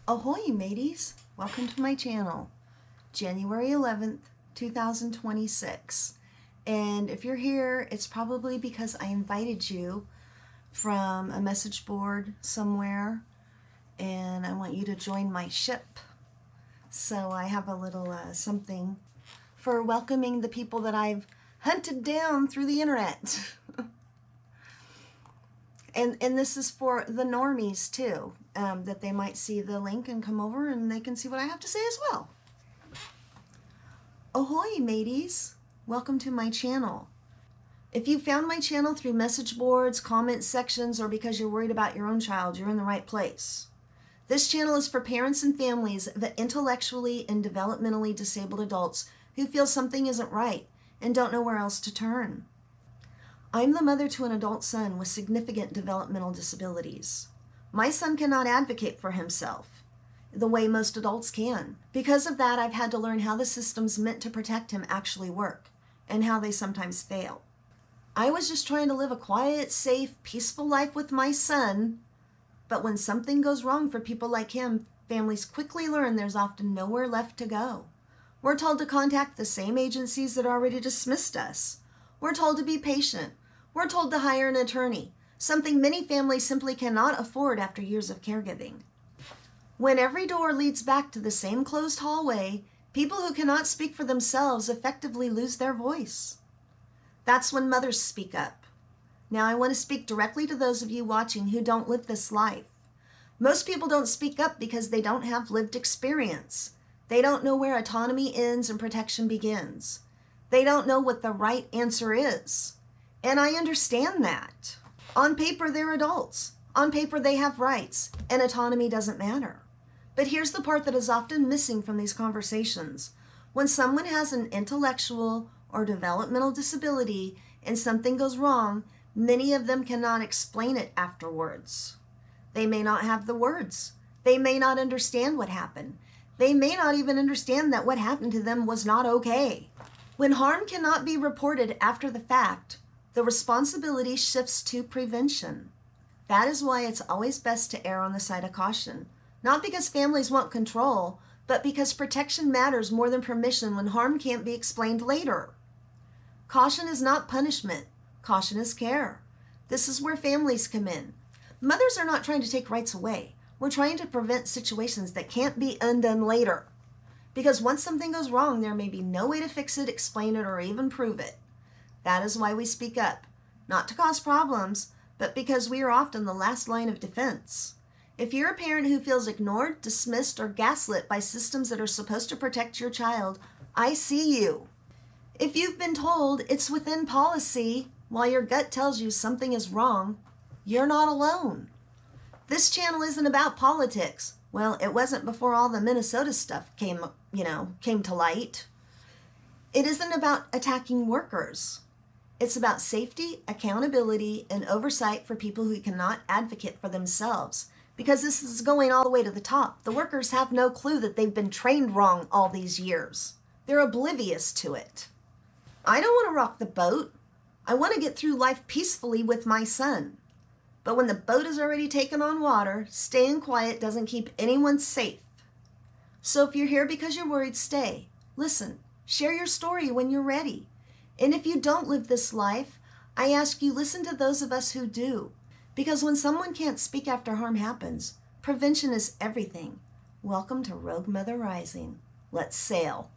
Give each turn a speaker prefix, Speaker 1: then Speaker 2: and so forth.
Speaker 1: Ahoy mateys! Welcome to my channel. January 11th, 2026. And if you're here, it's probably because I invited you from a message board somewhere and I want you to join my ship. So I have a little something for welcoming the people that I've hunted down through the internet. And this is for the normies too, that they might see the link and come over and they can see what I have to say as well. Ahoy mateys! Welcome to my channel. If you found my channel through message boards, comment sections, or because you're worried about your own child, you're in the right place. This channel is for parents and families of intellectually and developmentally disabled adults who feel something isn't right and don't know where else to turn. I'm the mother to an adult son with significant developmental disabilities. My son cannot advocate for himself the way most adults can. Because of that, I've had to learn how the systems meant to protect him actually work and how they sometimes fail. I was just trying to live a quiet, safe, peaceful life with my son, but when something goes wrong for people like him, families quickly learn there's often nowhere left to go. We're told to contact the same agencies that already dismissed us. We're told to be patient. We're told to hire an attorney, something many families simply cannot afford after years of caregiving. When every door leads back to the same closed hallway, people who cannot speak for themselves effectively lose their voice. That's when mothers speak up. Now I want to speak directly to those of you watching who don't live this life. Most people don't speak up because they don't have lived experience. They don't know where autonomy ends and protection begins. They don't know what the right answer is. And I understand that. On paper, they're adults. On paper, they have rights, and autonomy doesn't matter. But here's the part that is often missing from these conversations. When someone has an intellectual or developmental disability and something goes wrong, many of them cannot explain it afterwards. They may not have the words. They may not understand what happened. They may not even understand that what happened to them was not okay. When harm cannot be reported after the fact, the responsibility shifts to prevention. That is why it's always best to err on the side of caution. Not because families want control, but because protection matters more than permission when harm can't be explained later. Caution is not punishment. Caution is care. This is where families come in. Mothers are not trying to take rights away. We're trying to prevent situations that can't be undone later. Because once something goes wrong, there may be no way to fix it, explain it, or even prove it. That is why we speak up, not to cause problems, but because we are often the last line of defense. If you're a parent who feels ignored, dismissed, or gaslit by systems that are supposed to protect your child, I see you. If you've been told it's within policy while your gut tells you something is wrong, you're not alone. This channel isn't about politics. Well, it wasn't before all the Minnesota stuff came to light. It isn't about attacking workers. It's about safety, accountability, and oversight for people who cannot advocate for themselves. Because this is going all the way to the top. The workers have no clue that they've been trained wrong all these years. They're oblivious to it. I don't want to rock the boat. I want to get through life peacefully with my son. But when the boat is already taken on water, staying quiet doesn't keep anyone safe. So if you're here because you're worried, stay. Listen. Share your story when you're ready. And if you don't live this life, I ask you listen to those of us who do. Because when someone can't speak after harm happens, prevention is everything. Welcome to Rogue Mother Rising. Let's sail.